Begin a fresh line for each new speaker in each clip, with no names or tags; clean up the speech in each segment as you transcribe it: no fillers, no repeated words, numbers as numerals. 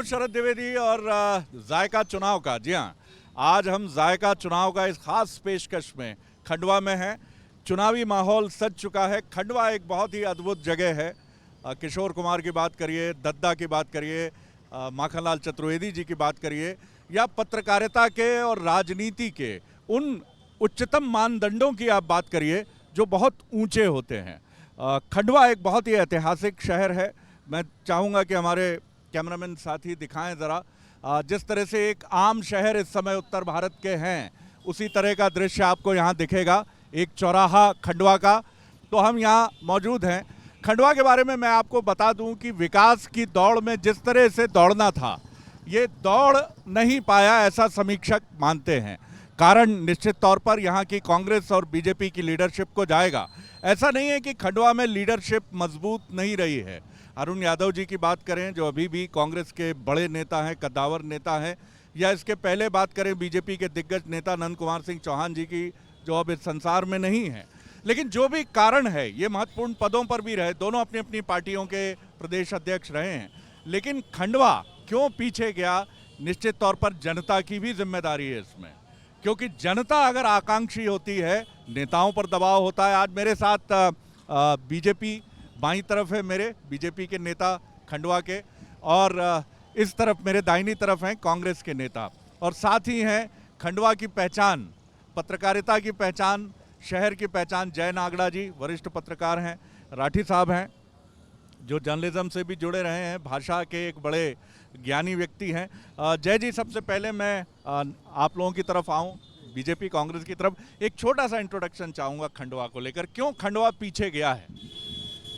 हूं शरद द्विवेदी और जायका चुनाव का। जी हाँ, आज हम जायका चुनाव का इस खास पेशकश में खंडवा में हैं। चुनावी माहौल सज चुका है। खंडवा एक बहुत ही अद्भुत जगह है। किशोर कुमार की बात करिए, दद्दा की बात करिए, माखनलाल चतुर्वेदी जी की बात करिए, या पत्रकारिता के और राजनीति के उन उच्चतम मानदंडों की आप बात करिए जो बहुत ऊंचे होते हैं। खंडवा एक बहुत ही ऐतिहासिक शहर है। मैं चाहूँगा कि हमारे कैमरामैन साथी दिखाएं ज़रा, जिस तरह से एक आम शहर इस समय उत्तर भारत के हैं, उसी तरह का दृश्य आपको यहाँ दिखेगा। एक चौराहा खंडवा का। तो हम यहाँ मौजूद हैं। खंडवा के बारे में मैं आपको बता दूं कि विकास की दौड़ में जिस तरह से दौड़ना था, ये दौड़ नहीं पाया, ऐसा समीक्षक मानते हैं। कारण निश्चित तौर पर यहाँ की कांग्रेस और बीजेपी की लीडरशिप को जाएगा। ऐसा नहीं है कि खंडवा में लीडरशिप मजबूत नहीं रही है। अरुण यादव जी की बात करें, जो अभी भी कांग्रेस के बड़े नेता हैं, कद्दावर नेता हैं, या इसके पहले बात करें बीजेपी के दिग्गज नेता नंद कुमार सिंह चौहान जी की, जो अब इस संसार में नहीं है। लेकिन जो भी कारण है, ये महत्वपूर्ण पदों पर भी रहे, दोनों अपनी अपनी पार्टियों के प्रदेश अध्यक्ष रहे हैं। लेकिन खंडवा क्यों पीछे गया, निश्चित तौर पर जनता की भी जिम्मेदारी है इसमें। क्योंकि जनता अगर आकांक्षी होती है, नेताओं पर दबाव होता है। आज मेरे साथ बीजेपी बाईं तरफ है, मेरे बीजेपी के नेता खंडवा के, और इस तरफ मेरे दाहिनी तरफ हैं कांग्रेस के नेता, और साथ ही हैं खंडवा की पहचान, पत्रकारिता की पहचान, शहर की पहचान जय नागड़ा जी, वरिष्ठ पत्रकार हैं। राठी साहब हैं, जो जर्नलिज्म से भी जुड़े रहे हैं, भाषा के एक बड़े ज्ञानी व्यक्ति हैं। जय जी, सबसे पहले मैं आप लोगों की तरफ आऊं, बीजेपी कांग्रेस की तरफ। एक छोटा सा इंट्रोडक्शन चाहूँगा खंडवा को लेकर, क्यों खंडवा पीछे गया है?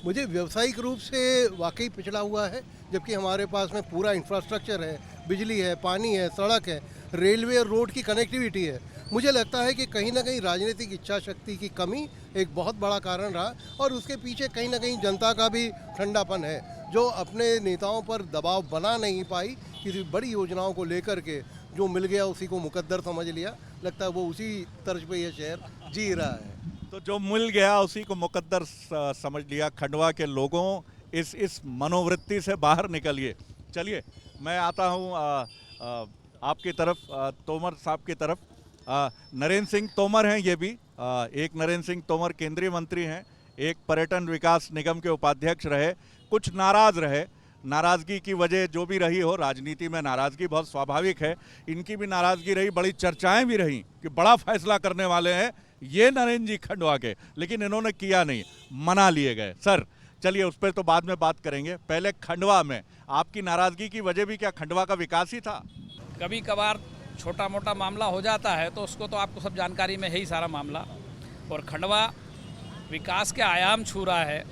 मुझे व्यावसायिक रूप से वाकई पिछड़ा हुआ है, जबकि हमारे पास में पूरा इंफ्रास्ट्रक्चर है, बिजली है, पानी है, सड़क है, रेलवे और रोड की कनेक्टिविटी है। मुझे लगता है कि कहीं ना कहीं राजनीतिक इच्छा शक्ति की कमी एक बहुत बड़ा कारण रहा, और उसके पीछे कहीं ना कहीं जनता का भी ठंडापन है, जो अपने नेताओं पर दबाव बना नहीं पाई। किसी बड़ी योजनाओं को लेकर के जो मिल गया उसी को मुकद्दर समझ लिया। लगता है वो उसी तर्ज पे ये शहर जी रहा है।
तो जो मिल गया उसी को मुकद्दर समझ लिया। खंडवा के लोगों, इस मनोवृत्ति से बाहर निकलिए। चलिए, मैं आता हूँ आपकी तरफ, तोमर साहब की तरफ। नरेंद्र सिंह तोमर हैं ये भी। एक नरेंद्र सिंह तोमर केंद्रीय मंत्री हैं, एक पर्यटन विकास निगम के उपाध्यक्ष रहे, कुछ नाराज रहे। नाराज़गी की वजह जो भी रही हो, राजनीति में नाराज़गी बहुत स्वाभाविक है, इनकी भी नाराज़गी रही, बड़ी चर्चाएं भी रहीं कि बड़ा फैसला करने वाले हैं ये नरेंद्र जी खंडवा के, लेकिन इन्होंने किया नहीं, मना लिए गए। सर चलिए, उस पर तो बाद में बात करेंगे। पहले खंडवा में आपकी नाराज़गी की वजह भी क्या खंडवा का विकास ही था?
कभी कभार छोटा मोटा मामला हो जाता है, तो उसको तो आपको सब जानकारी में है ही सारा मामला। और खंडवा विकास के आयाम छू रहा है।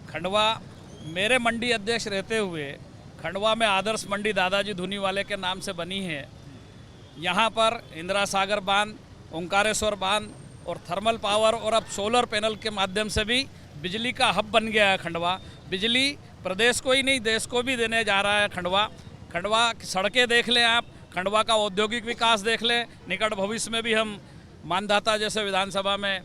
खंडवा मेरे मंडी अध्यक्ष रहते हुए खंडवा में आदर्श मंडी दादाजी धुनीवाले के नाम से बनी है। यहाँ पर इंदिरा सागर बांध, ओंकारेश्वर बांध और थर्मल पावर और अब सोलर पैनल के माध्यम से भी बिजली का हब बन गया है खंडवा। बिजली प्रदेश को ही नहीं, देश को भी देने जा रहा है खंडवा। खंडवा की सड़कें देख लें आप, खंडवा का औद्योगिक विकास देख लें। निकट भविष्य में भी हम मानधाता जैसे विधानसभा में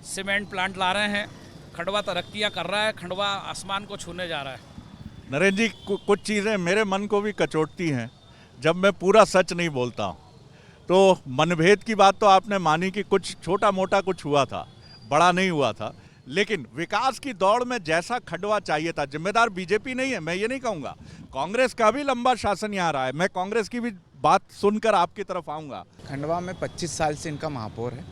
सीमेंट प्लांट ला रहे हैं। खंडवा तरक्कियां कर रहा है, खंडवा आसमान को छूने जा रहा है।
नरेंद्र जी, कुछ चीज़ें मेरे मन को भी कचोटती हैं जब मैं पूरा सच नहीं बोलता हूँ। तो मनभेद की बात तो आपने मानी कि कुछ छोटा मोटा कुछ हुआ था, बड़ा नहीं हुआ था। लेकिन विकास की दौड़ में जैसा खंडवा चाहिए था, जिम्मेदार बीजेपी नहीं है, मैं ये नहीं कहूँगा। कांग्रेस का भी लंबा शासन यहाँ रहा है। मैं कांग्रेस की भी बात सुनकर आपकी तरफ आऊँगा।
खंडवा में 25 साल से इनका महापौर है,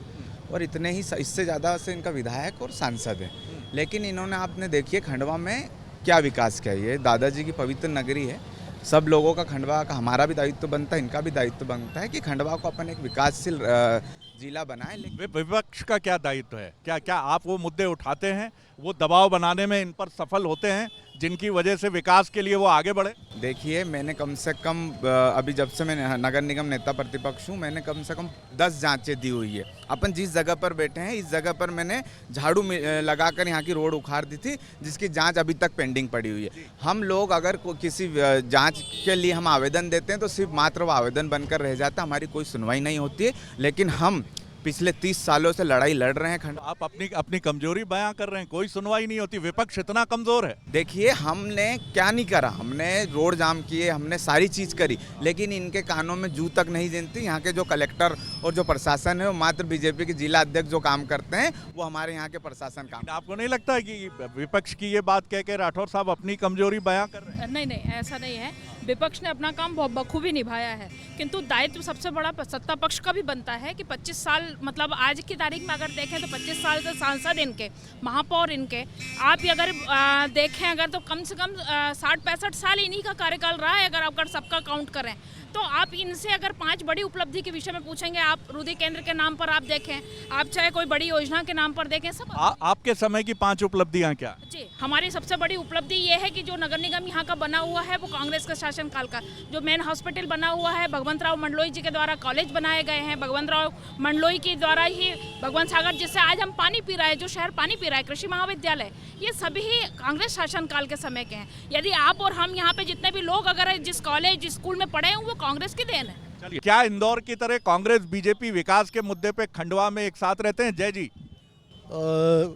और इतने ही इससे ज़्यादा से इनका विधायक और सांसद है। लेकिन इन्होंने, आपने देखिए खंडवा में क्या विकास किया। ये दादाजी की पवित्र नगरी है। सब लोगों का, खंडवा का हमारा भी दायित्व बनता है, इनका भी दायित्व बनता है कि खंडवा को अपन एक विकासशील जिला बनाए। लेकिन
विपक्ष का क्या दायित्व है? क्या क्या आप वो मुद्दे उठाते हैं, वो दबाव बनाने में इन पर सफल होते हैं जिनकी वजह से विकास के लिए वो आगे बढ़े?
देखिए, मैंने कम से कम अभी जब से मैं नगर निगम नेता प्रतिपक्ष हूँ, मैंने कम से कम 10 जांचें दी हुई है। अपन जिस जगह पर बैठे हैं, इस जगह पर मैंने झाड़ू लगाकर यहाँ की रोड उखाड़ दी थी, जिसकी जांच अभी तक पेंडिंग पड़ी हुई है। हम लोग अगर किसी जांच के लिए हम आवेदन देते हैं, तो सिर्फ मात्र वो आवेदन बनकर रह जाता है, हमारी कोई सुनवाई नहीं होती है। लेकिन हम पिछले 30 सालों से लड़ाई लड़ रहे हैं खंडवा।
आप अपनी अपनी कमजोरी बयां कर रहे हैं, कोई सुनवाई नहीं होती, विपक्ष इतना कमजोर है।
देखिए हमने क्या नहीं करा, हमने रोड जाम किए, हमने सारी चीज़ करी, लेकिन इनके कानों में जू तक नहीं जनती। यहाँ के जो कलेक्टर और जो प्रशासन है वो मात्र बीजेपी के जिला अध्यक्ष जो काम करते हैं वो हमारे यहाँ के प्रशासन काम।
आपको नहीं लगता है कि विपक्ष की ये बात कह के राठौर साहब अपनी कमजोरी बयां कर रहे हैं?
नहीं नहीं, ऐसा नहीं है। विपक्ष ने अपना काम बहुत बखूबी निभाया है, किंतु दायित्व सबसे बड़ा सत्ता पक्ष का भी बनता है कि 25 साल, मतलब आज की तारीख में अगर देखें तो 25 साल से सांसद इनके, महापौर इनके, आप अगर देखें अगर तो कम से कम 60-65 साल इन्हीं का कार्यकाल रहा है। अगर सबका काउंट करें तो आप इनसे अगर 5 बड़ी उपलब्धि के विषय में पूछेंगे, आप रुधि केंद्र के नाम पर आप देखें, आप चाहे कोई बड़ी योजना के नाम पर देखें, सब
आपके समय की 5 उपलब्धियां क्या?
जी, हमारी सबसे बड़ी उपलब्धि ये है कि जो नगर निगम यहाँ का बना हुआ है वो कांग्रेस के शासनकाल का, जो मेन हॉस्पिटल बना हुआ है, भगवंत राव मंडलोई जी के द्वारा कॉलेज बनाए गए हैं, भगवंत राव मंडलोई के द्वारा ही भगवंत सागर जिससे आज हम पानी पी रहे हैं, जो शहर पानी पी रहा है, कृषि महाविद्यालय, ये सभी कांग्रेस शासनकाल के समय के हैं। यदि आप और हम यहाँ पे जितने भी लोग अगर जिस कॉलेज जिस स्कूल में पढ़े हैं वो कांग्रेस की देन है।
चलिए, क्या इंदौर की तरह कांग्रेस बीजेपी विकास के मुद्दे पे खंडवा में एक साथ रहते हैं? जय जी।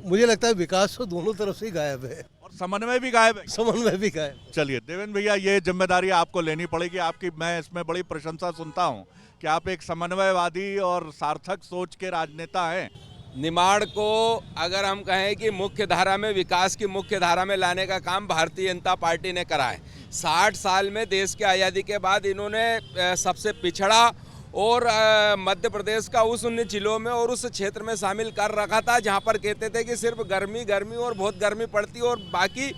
मुझे लगता है विकास तो दोनों तरफ से ही गायब है
और समन्वय भी गायब है।
समन्वय भी गायब।
चलिए देवेंद्र भैया, ये जिम्मेदारी आपको लेनी पड़ेगी आपकी। मैं इसमें बड़ी प्रशंसा सुनता हूँ कि आप एक समन्वयवादी और सार्थक सोच के राजनेता हैं।
निमाड़ को अगर हम कहें कि मुख्य धारा में, विकास की मुख्य धारा में लाने का काम भारतीय जनता पार्टी ने करा है। 60 साल में देश की आज़ादी के बाद इन्होंने सबसे पिछड़ा और मध्य प्रदेश का उन जिलों में और उस क्षेत्र में शामिल कर रखा था जहां पर कहते थे कि सिर्फ गर्मी गर्मी और बहुत गर्मी पड़ती और बाकी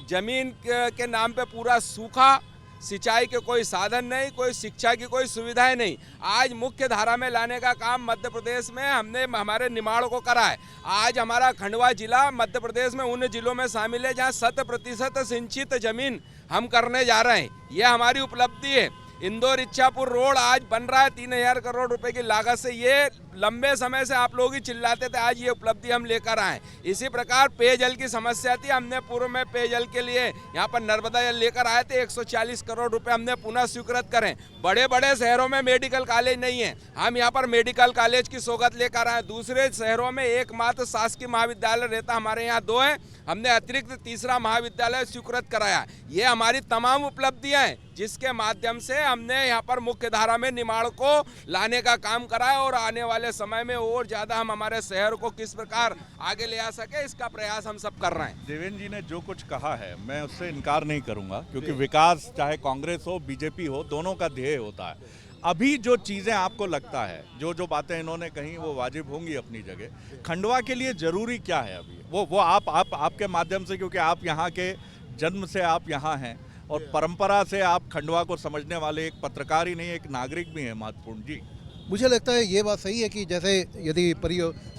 जमीन के नाम पे पूरा सूखा, सिंचाई के कोई साधन नहीं, कोई शिक्षा की कोई सुविधाएं नहीं। आज मुख्य धारा में लाने का काम मध्य प्रदेश में हमने हमारे निमाड़ को करा है। आज हमारा खंडवा जिला मध्य प्रदेश में उन जिलों में शामिल है जहां 100% सिंचित जमीन हम करने जा रहे हैं। यह हमारी उपलब्धि है। इंदौर इच्छापुर रोड आज बन रहा है 3000 करोड़ रुपए की लागत से। ये लंबे समय से आप लोग ही चिल्लाते थे, आज ये उपलब्धि हम लेकर आए। इसी प्रकार पेयजल की समस्या थी, हमने पूर्व में पेयजल के लिए यहाँ पर नर्मदा जल लेकर आए थे, 140 करोड़ रुपए हमने पुनः स्वीकृत करें। बड़े बड़े शहरों में मेडिकल कॉलेज नहीं है, हम यहाँ पर मेडिकल कॉलेज की सौगात लेकर आए। दूसरे शहरों में एकमात्र शासकीय महाविद्यालय रहता, हमारे यहाँ 2 है, हमने अतिरिक्त तीसरा महाविद्यालय स्वीकृत कराया। ये हमारी तमाम उपलब्धियाँ हैं जिसके माध्यम से हमने यहाँ पर मुख्य धारा में निमाड़ को लाने का काम करा है और आने वाले समय में और ज्यादा हम हमारे शहर को किस प्रकार आगे ले आ सके इसका प्रयास हम सब कर रहे हैं।
देवेंद्र जी ने जो कुछ कहा है मैं उससे इनकार नहीं करूंगा, क्योंकि विकास चाहे कांग्रेस हो बीजेपी हो, दोनों का ध्येय होता है। अभी जो चीज़ें आपको लगता है, जो बातें इन्होंने कही वो वाजिब होंगी अपनी जगह, खंडवा के लिए जरूरी क्या है अभी? वो आपके माध्यम से, क्योंकि आप यहाँ के जन्म से आप यहाँ हैं और परंपरा से आप खंडवा को समझने वाले एक पत्रकार ही नहीं, एक नागरिक भी हैं महत्वपूर्ण जी।
मुझे लगता है ये बात सही है कि जैसे यदि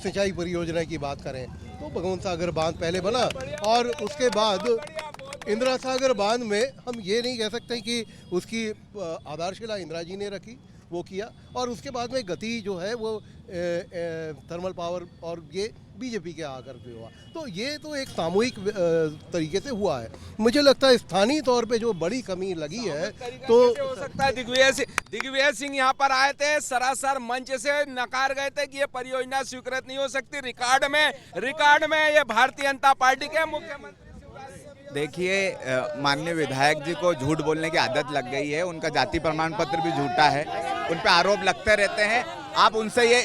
सिंचाई परियोजना की बात करें तो भगवंत सागर बांध पहले बना और उसके बाद इंदिरा सागर बांध में हम ये नहीं कह सकते कि उसकी आधारशिला इंदिरा जी ने रखी, वो किया, और उसके बाद में गति जो है वो थर्मल पावर और ये बीजेपी के आकर के हुआ। तो ये तो एक सामूहिक तरीके से हुआ है। मुझे लगता है स्थानीय तौर पे जो बड़ी कमी लगी है तो
हो सकता है दिग्विजय सिंह यहाँ पर आए थे, सरासर मंच से नकार गए थे कि ये परियोजना स्वीकृत नहीं हो सकती। रिकॉर्ड में ये भारतीय जनता पार्टी के मुख्यमंत्री।
देखिए माननीय विधायक जी को झूठ बोलने की आदत लग गई है, उनका जाति प्रमाण पत्र भी झूठा है, उन पे आरोप लगते रहते हैं। आप उनसे ये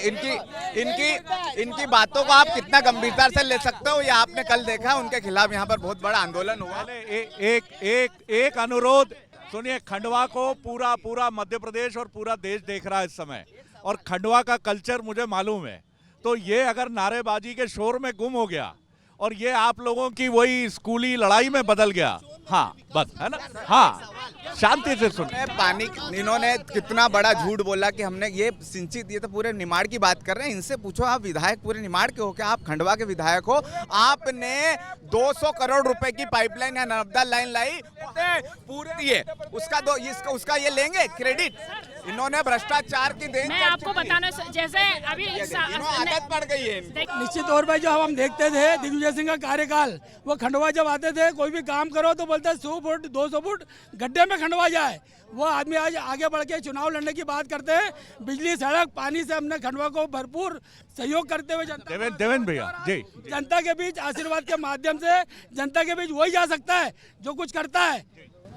इनकी बातों को आप कितना गंभीरता से ले सकते हो, ये आपने कल देखा, उनके खिलाफ यहाँ पर बहुत बड़ा आंदोलन हुआ।
एक अनुरोध सुनिए, खंडवा को पूरा मध्य प्रदेश और पूरा देश देख रहा है इस समय, और खंडवा का कल्चर मुझे मालूम है। तो ये अगर नारेबाजी के शोर में गुम हो गया और ये आप लोगों की वही स्कूली लड़ाई में बदल गया, हाँ बस, है ना, हाँ शांति से सुनिए।
पानी इन्होंने कितना बड़ा झूठ बोला कि हमने ये सिंचित, ये तो पूरे निमाड़ की बात कर रहे हैं। इनसे पूछो, आप विधायक पूरे निमाड़ के हो क्या? आप खंडवा के विधायक हो, आपने 200 करोड़ रुपए की पाइपलाइन या नर्मदा लाइन लाई, पूरी है उसका ये लेंगे क्रेडिट? इन्होंने भ्रष्टाचार की देन।
मैं आपको बताना, जैसे अभी
आदत पड़ गई है।
निश्चित तौर पर जो हम देखते थे दिग्विजय सिंह का कार्यकाल, वो खंडवा जब आते थे कोई भी काम करो तो बोलते 100 फुट 200 फुट गड्ढे में खंडवा जाए। वो आदमी आज आगे बढ़ के चुनाव लड़ने की बात करते हैं। बिजली, सड़क, पानी से हमने खंडवा को भरपूर सहयोग करते हुए
देवेंद्र भैया जी,
जनता के बीच आशीर्वाद के माध्यम से जनता के बीच वही जा सकता है जो कुछ करता है।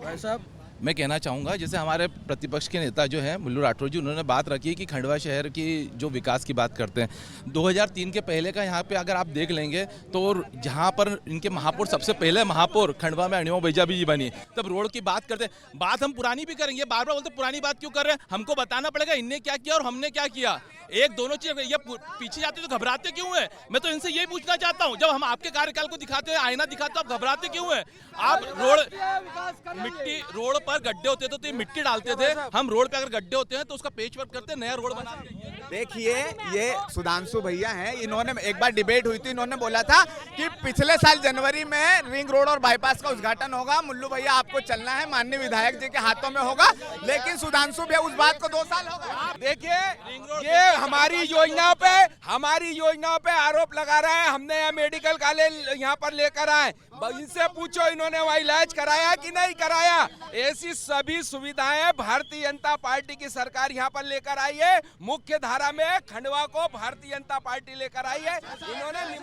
भाई साहब, मैं कहना चाहूँगा, जैसे हमारे प्रतिपक्ष के नेता जो हैं मुल्लू राठौर जी, उन्होंने बात रखी है कि खंडवा शहर की जो विकास की बात करते हैं, 2003 के पहले का यहाँ पे अगर आप देख लेंगे तो जहाँ पर इनके महापौर, सबसे पहले महापौर खंडवा में अनिमा बैजाबी जी बनी, तब रोड की बात करते हैं। बात हम पुरानी भी करेंगे, बार बार बोलते पुरानी बात क्यों कर रहे हैं, हमको बताना पड़ेगा इनने क्या किया और हमने क्या किया। एक दोनों चीज, ये पीछे जाते तो घबराते क्यों है? मैं तो इनसे यही पूछना चाहता हूँ, जब हम आपके कार्यकाल को दिखाते हैं, आईना दिखाते हो, आप घबराते क्यों है? आप रोड पर गड्ढे होते थे तो ये मिट्टी डालते थे, हम रोड पे अगर गड्ढे होते हैं तो उसका पेच वर्क करते, नया रोड बनाते हैं।
देखिए, ये सुधांशु भैया हैं, इन्होंने एक बार डिबेट हुई थी, इन्होंने बोला था कि पिछले साल जनवरी में रिंग रोड और बाईपास का उद्घाटन होगा, मुल्लू भैया आपको चलना है, माननीय विधायक जी के हाथों में होगा, लेकिन सुधांशु भैया उस बात को 2 साल हो गए।
देखिए, ये हमारी योजनाओं पे आरोप लगा रहे हैं, हमने यहाँ मेडिकल कॉलेज यहाँ पर लेकर आए, इनसे पूछो इन्होंने वहाँ इलाज कराया कि नहीं कराया। ऐसी सभी सुविधाएं भारतीय जनता पार्टी की सरकार यहाँ पर लेकर आई है। मुख्य धारा में खंडवा को भारतीय जनता पार्टी लेकर आई है। इन्होंने
ने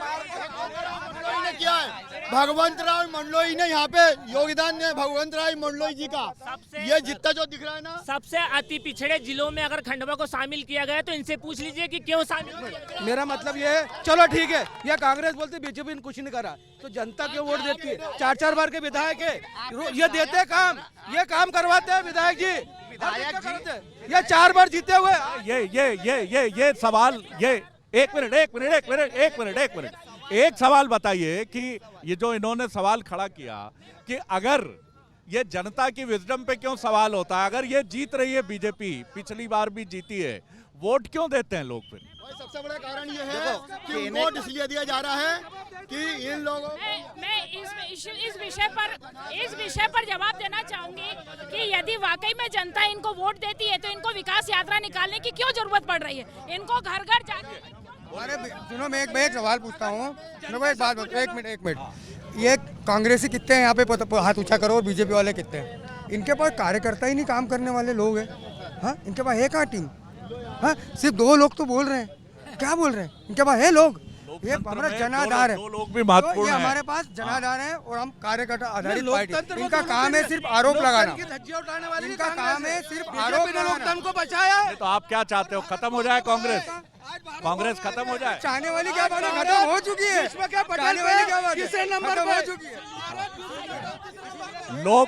किया है, भगवंत राव मंडलोई ने यहाँ पे योगदान दिया, भगवंत राव मंडलोई जी का। ये जितना जो दिख रहा है ना,
सबसे अति पिछड़े जिलों में अगर खंडवा को शामिल किया गया तो इनसे पूछ लीजिए कि क्यों शामिल किया।
मेरा मतलब ये है, चलो ठीक है, यह कांग्रेस बोलती बीजेपी ने कुछ नहीं करा, तो जनता क्यों वोट देती है? 4-4 बार के विधायक है, ये देते काम, ये काम करवाते हैं विधायक जी, ये 4 बार जीते हुए।
ये सवाल, ये एक मिनट, एक सवाल बताइए कि ये जो इन्होंने सवाल खड़ा किया कि अगर ये जनता की विजडम पे क्यों सवाल होता है, अगर ये जीत रही है बीजेपी, पिछली बार भी जीती है, वोट क्यों देते हैं लोग फिर?
सबसे बड़ा कारण ये है कि वोट इसलिए दिया जा रहा है कि इन लोगों
मैं इस विषय पर जवाब देना चाहूंगी कि यदि वाकई में जनता इनको वोट देती है तो इनको विकास यात्रा निकालने की क्यों जरूरत पड़ रही है? इनको घर घर जाकर।
अरे सुनो, मैं एक सवाल पूछता हूँ, एक बात, एक मिनट, ये कांग्रेसी कितने हैं यहाँ पे, हाथ ऊंचा करो, और बीजेपी वाले कितने हैं? इनके पास कार्यकर्ता ही नहीं, काम करने वाले लोग हैं। हाँ, इनके पास है कहाँ टीम? हाँ, सिर्फ 2 लोग तो बोल रहे हैं, क्या बोल रहे हैं? इनके पास है लोग, ये हमारा जनाधार है,
2 लोग भी महत्वपूर्ण
ये
हैं।
हमारे पास जनाधार है और हम कार्यकर्ता आधारित पार्टी। इनका काम है सिर्फ आरोप लगाना, इनका काम है सिर्फ आरोप लगाना।
को बचाया है।
तो आप क्या चाहते हो, खत्म हो जाए कांग्रेस खत्म हो जाए?
चाहने वाली क्या बात है, खत्म हो चुकी है। चाहने वाली क्या बात है,
किसे नंबर
खत्म
पे?
हो चुकी है।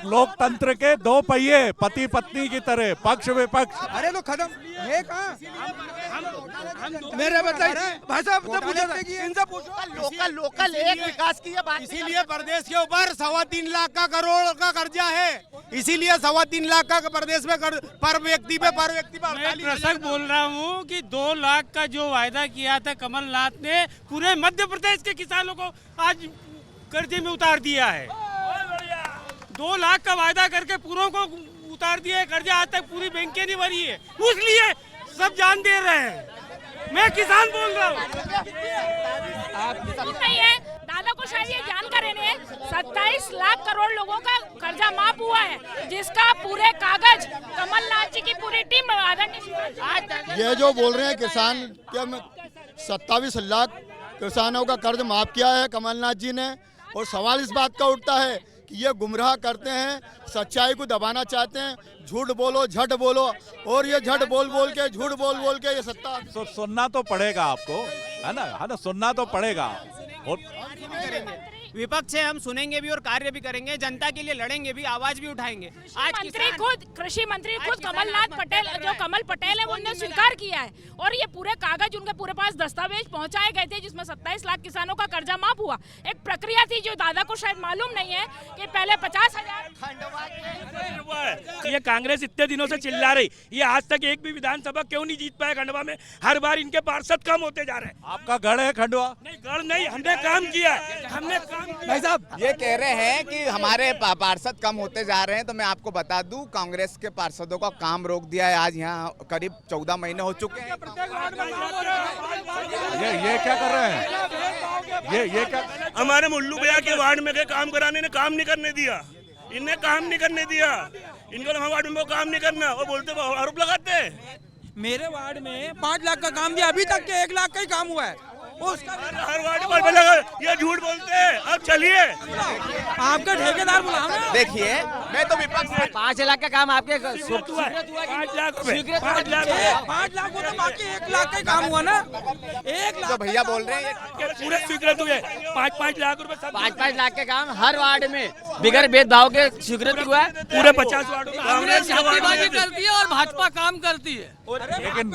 लोकतंत्र के 2 पहिए, पति पत्नी की तरह, पक्ष विपक्ष।
अरे तो खत्म है कहाँ?
मेरे बताइए भाई साहब, इनसे पूछो।
लोकल एक विकास की बात।
इसीलिए प्रदेश के ऊपर 3.25 लाख करोड़ का कर्जा है, इसीलिए 3.25 लाख का प्रदेश में पर व्यक्ति पे
मैं कृषक बोल रहा हूँ कि 2 लाख का जो वायदा किया था कमलनाथ ने, पूरे मध्य प्रदेश के किसानों को आज कर्जे में उतार दिया है। 2 लाख का वायदा करके पूरों को उतार दिया है कर्जा, आज तक पूरी बैंकें नहीं भरी है, इसलिए सब जान दे रहे हैं। मैं किसान बोल रहा हूँ।
नहीं है, दादा को शायद ये जानकारी नहीं है, 27 लाख करोड़ लोगों का कर्जा माफ हुआ है, जिसका पूरे कागज कमलनाथ जी की पूरी टीम
ये जो बोल रहे हैं किसान, क्या 27 लाख किसानों का कर्ज माफ किया है कमलनाथ जी ने, और सवाल इस बात का उठता है कि ये गुमराह करते हैं, सच्चाई को दबाना चाहते हैं, झूठ बोलो झट बोलो, और ये झट बोल बोल के, झूठ बोल बोल के ये सत्ता।
तो सुनना तो पड़ेगा आपको, है ना, सुनना तो पड़ेगा।
विपक्ष है, हम सुनेंगे भी और कार्य भी करेंगे, जनता के लिए लड़ेंगे भी, आवाज भी उठाएंगे। आज
कृषि मंत्री खुद कमलनाथ पटेल, जो कमल पटेल है, उन्होंने स्वीकार किया है, और ये पूरे कागज उनके पूरे पास दस्तावेज पहुंचाए गए थे, जिसमें 27 लाख किसानों का कर्जा माफ हुआ। एक प्रक्रिया थी जो दादा को शायद मालूम नहीं है कि पहले 50,000।
ये कांग्रेस इतने दिनों से चिल्ला रही, ये आज तक एक भी विधानसभा क्यों नहीं जीत पाया खंडवा में? हर बार इनके पार्षद कम होते जा रहे हैं।
आपका गढ़ है खंडवा?
नहीं, गढ़ नहीं, हमने काम किया, हमने
भाई साहब
ये कह रहे हैं कि हमारे पार्षद कम होते जा रहे हैं, तो मैं आपको बता दूं, कांग्रेस के पार्षदों का काम रोक दिया है। आज यहाँ करीब 14 महीने हो चुके हैं।
ये क्या कर रहे हैं? ये क्या?
हमारे मुल्लू भैया के वार्ड में के काम कराने ने काम नहीं करने दिया, इन्हें काम नहीं करने दिया। इनको हमारे वार्ड में वो काम नहीं करना, वो बोलते आरोप लगाते हैं।
मेरे वार्ड में 5 लाख का काम दिया, अभी तक के 1 लाख का ही काम हुआ है।
हर वार्ड पर ये झूठ बोलते हैं। अब चलिए
आपका ठेकेदार बुलाओ ना।
देखिए मैं तो विपक्ष
5 लाख का काम आपके
5 लाख
5 लाख वो तो बाकी 1 लाख का ही काम हुआ ना। 1 लाख
जो भैया बोल रहे हैं
पूरे स्वीकृत हुए। 5-5 लाख रुपए सब
5-5 लाख के काम हर वार्ड में बिगड़ भेदभाव के स्वीकृत हुआ है।
पूरे 50 वार्डों में
कांग्रेस छापेमारी करती है और भाजपा काम करती है।
लेकिन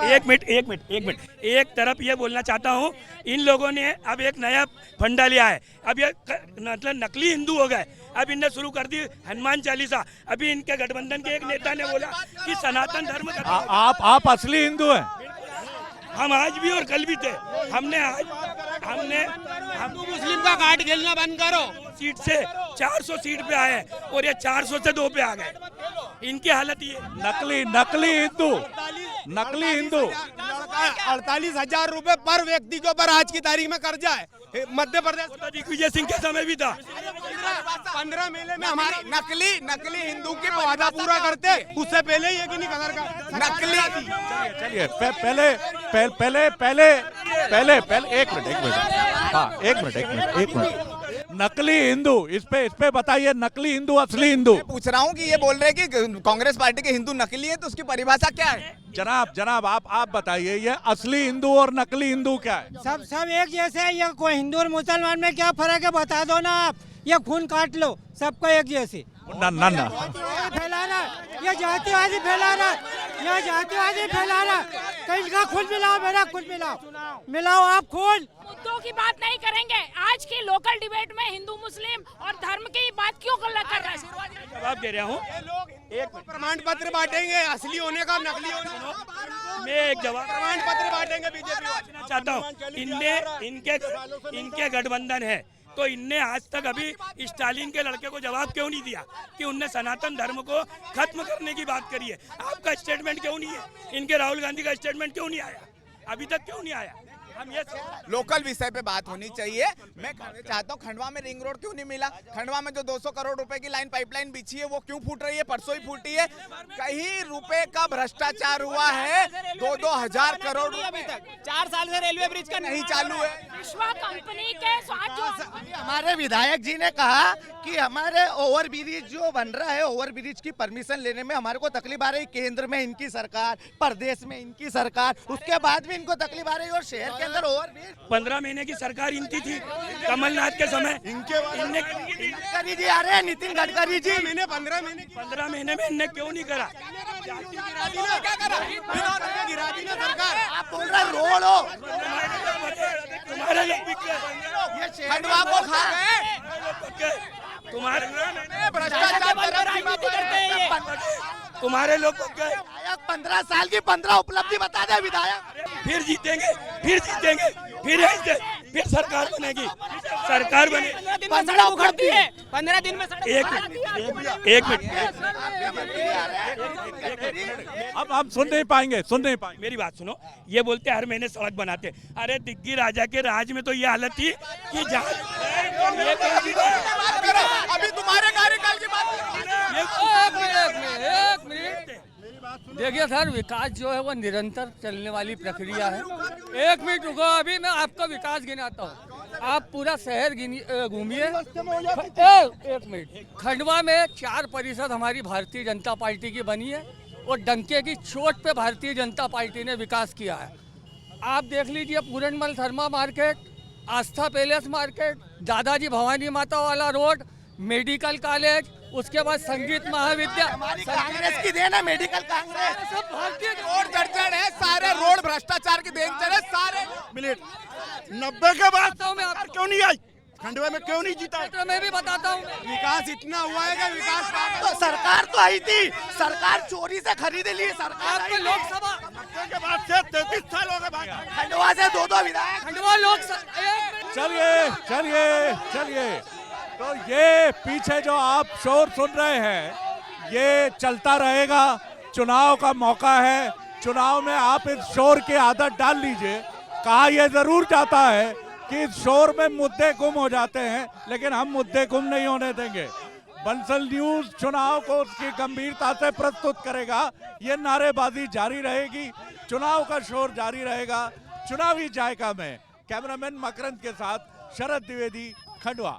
एक मिनट एक तरफ ये बोलना चाहता हूँ, इन लोगों ने अब एक नया फंडा लिया है। अब ये मतलब नकली हिंदू हो गए। अब इनने शुरू कर दी हनुमान चालीसा। अभी इनके गठबंधन के एक नेता ने बोला कि सनातन धर्म
आप असली हिंदू हैं।
हम आज भी और कल भी थे। हमने
मुस्लिम का कार्ड खेलना बंद करो।
सीट से 400 सीट पे आए और ये 400 से 2 पे आ गए। इनकी हालत ये
नकली हिंदू
48,000 रुपए पर व्यक्ति के ऊपर आज की तारीख में कर्जा है। मध्य प्रदेश
दिग्विजय सिंह के समय भी था।
15 मेले में हमारे नकली हिंदू के वादा पूरा करते, उससे पहले ही एक ही नहीं कदर का नकली।
चलिए पहले एक मिनट नकली हिंदू, इस पे बताइए, नकली हिंदू असली हिंदू।
पूछ रहा हूँ कि ये बोल रहे हैं कि कांग्रेस पार्टी के हिंदू नकली है, तो उसकी परिभाषा क्या है?
जनाब आप बताइए, ये असली हिंदू और नकली हिंदू क्या है?
सब एक जैसे है। ये कोई हिंदू और मुसलमान में क्या फर्क है बता दो ना आप। ये खून काट लो, सबको एक जैसे
ना
फैलाना, ये जातिवादी फैलाना, ये जातिवादी फैलाना। कहीं का खून मिलाओ, मेरा खून मिलाओ आप खून।
मुद्दों की बात नहीं करेंगे। आज की लोकल डिबेट में हिंदू मुस्लिम और धर्म की बात क्यों कर रहे हैं?
जवाब दे रहा हूँ।
एक प्रमाण पत्र बांटेंगे असली होने का, नकली होने का।
मैं एक जवाब
प्रमाण पत्र बांटेंगे बीजेपी
चाहता हूँ। इनके गठबंधन है, तो इनने आज तक अभी स्टालिन के लड़के को जवाब क्यों नहीं दिया कि उनने सनातन धर्म को खत्म करने की बात करी है? आपका स्टेटमेंट क्यों नहीं है? इनके राहुल गांधी का स्टेटमेंट क्यों नहीं आया? अभी तक क्यों नहीं आया? हम ये
लोकल विषय पे बात होनी चाहिए। मैं चाहता हूँ खंडवा में रिंग रोड क्यों नहीं मिला? खंडवा में जो 200 करोड़ रुपए की लाइन पाइपलाइन बिछी है वो क्यों फूट रही है? परसों ही फूटी है। कहीं रुपए का भ्रष्टाचार हुआ है? 2-2 हजार करोड़ रुपए
4 साल से रेलवे ब्रिज का
नहीं चालू है।
विश्वा कंपनी के
हमारे विधायक जी ने कहा कि हमारे ओवर ब्रिज जो बन रहा है, ओवर ब्रिज की परमिशन लेने में हमारे को तकलीफ आ रही। केंद्र में इनकी सरकार, प्रदेश में इनकी सरकार, उसके बाद भी इनको तकलीफ आ रही है। और शहर के अंदर ओवर ब्रिज
15 महीने की सरकार इनकी थी, कमलनाथ के समय।
गडकरी जी आ रहे हैं, नितिन गडकरी जी।
15 महीने में इनने क्यों नहीं करा?
आप बोल रहे रोड हो,
तुम्हारे लोग बिक गए,
खंडवा को खा गए।
तुम्हारे
तुम्हारे लोग 15 साल की 15 उपलब्धि बता दे विधायक।
फिर जीतेंगे, फिर सरकार बनेगी, सरकार बनेगी।
15 उखड़ती है, 15 दिन में
एक मिनट
अब हम सुन नहीं पाएंगे।
मेरी बात सुनो। ये बोलते हर महीने सड़क बनाते। अरे दिग्गी राजा के राज में तो ये हालत थी कि
अभी तुम्हारे कार्यकाल की बात।
एक मिनट देखिए सर, विकास जो है वो निरंतर चलने वाली प्रक्रिया है। 1 मिनट रुको, अभी मैं आपका विकास गिनाता हूँ। आप पूरा शहर घूमिए। 1 मिनट। खंडवा में 4% हमारी भारतीय जनता पार्टी की बनी है और डंके की चोट पे भारतीय जनता पार्टी ने विकास किया है। आप देख लीजिए, पूरनमल थर्मा मार्केट, आस्था पैलेस मार्केट, दादाजी भवानी माता वाला रोड, मेडिकल कॉलेज, उसके बाद संगीत महाविद्यालय।
कांग्रेस की देन है मेडिकल कांग्रेस।
सब भारतीय रोड जर्जर है, सारे रोड भ्रष्टाचार की देन चले सारे।
90 के बाद क्यों नहीं आई? खंडवा में क्यों नहीं जीता? मैं भी बताता हूँ। विकास इतना हुआ है कि विकास
तो सरकार तो आई थी, सरकार चोरी से खरीद ली। सरकार
लोकसभा के बाद से 33 साल हो गए।
खंडवा से 2 विधायक।
खंडवा लोकसभा।
चलिए तो ये पीछे जो आप शोर सुन रहे हैं, ये चलता रहेगा। चुनाव का मौका है, चुनाव में आप इस शोर की आदत डाल लीजिए। कहा यह जरूर जाता है कि इस शोर में मुद्दे गुम हो जाते हैं, लेकिन हम मुद्दे गुम नहीं होने देंगे। बंसल न्यूज चुनाव को उसकी गंभीरता से प्रस्तुत करेगा। ये नारेबाजी जारी रहेगी, चुनाव का शोर जारी रहेगा। चुनावी जायका में कैमरामैन मकरंद के साथ शरद द्विवेदी, खंडवा।